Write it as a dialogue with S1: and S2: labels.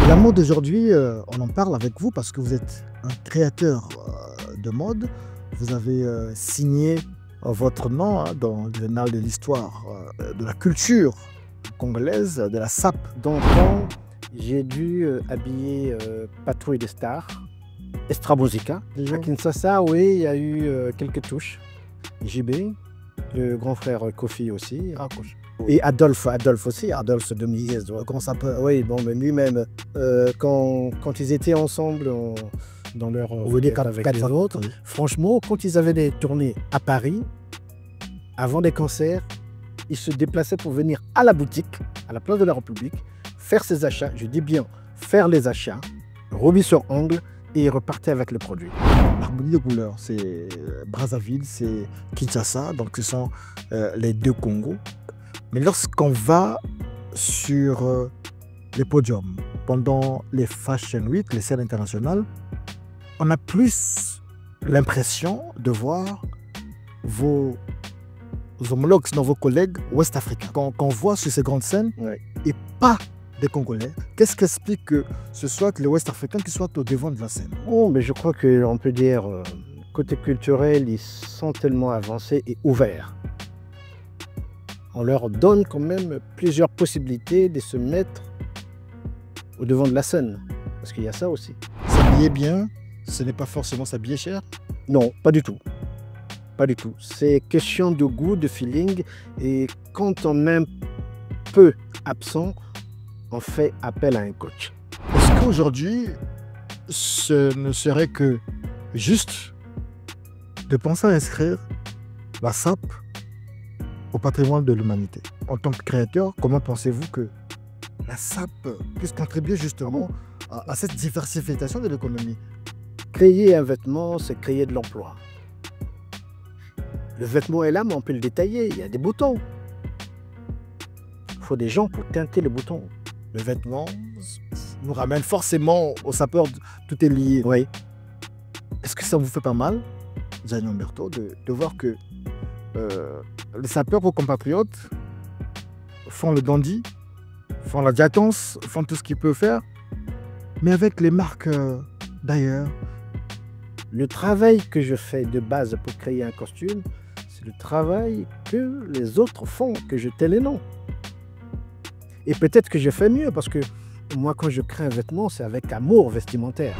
S1: La mode d'aujourd'hui, on en parle avec vous parce que vous êtes un créateur de mode. Vous avez signé votre nom dans les annales de l'histoire de la culture congolaise, de la SAP.
S2: D'antan, j'ai dû habiller Patrouille des Stars, Extra Musica. À Kinshasa, oui, il y a eu quelques touches. JB, le grand frère Kofi aussi. Et Adolphe aussi, Adolphe de Miliez. Comment ça peut... Oui, bon, mais lui-même, quand ils étaient ensemble dans leur...
S1: Vous voulez
S2: avec
S1: quatre
S2: les
S1: fois.
S2: autres, franchement, quand ils avaient des tournées à Paris, avant des concerts, ils se déplaçaient pour venir à la boutique, à la place de la République, faire ses achats, je dis bien faire les achats, remis sur ongle, et ils repartaient avec le produit.
S1: L'harmonie de couleurs, c'est Brazzaville, c'est Kinshasa, donc ce sont les deux Congos. Mais lorsqu'on va sur les podiums, pendant les Fashion Week, les scènes internationales, on a plus l'impression de voir vos homologues, vos collègues ouest-africains. Quand on voit sur ces grandes scènes,
S2: Ouais.
S1: et pas des Congolais, qu'est-ce qui explique que ce soit les ouest-africains qui soient au devant de la scène?
S2: Oh, mais je crois qu'on peut dire, côté culturel, ils sont tellement avancés et ouverts. On leur donne quand même plusieurs possibilités de se mettre au devant de la scène. Parce qu'il y a ça aussi.
S1: S'habiller bien, ce n'est pas forcément s'habiller cher.
S2: Non, pas du tout. Pas du tout. C'est question de goût, de feeling. Et quand on est un peu absent, on fait appel à un coach.
S1: Est-ce qu'aujourd'hui, ce ne serait que juste de penser à inscrire la SAP au patrimoine de l'humanité? En tant que créateur, comment pensez-vous que la SAP puisse contribuer justement à cette diversification de l'économie?
S2: Créer un vêtement, c'est créer de l'emploi. Le vêtement est là, mais on peut le détailler. Il y a des boutons. Il faut des gens pour teinter les boutons.
S1: Le vêtement nous ramène forcément au sapeur, tout est lié.
S2: Oui.
S1: Est-ce que ça vous fait pas mal, Gianni Umberto, de voir que les sapeurs, vos compatriotes, font le dandy, font la diatance, font tout ce qu'ils peuvent faire, mais avec les marques d'ailleurs?
S2: Le travail que je fais de base pour créer un costume, c'est le travail que les autres font, que je tais les noms. Et peut-être que je fais mieux parce que moi, quand je crée un vêtement, c'est avec amour vestimentaire.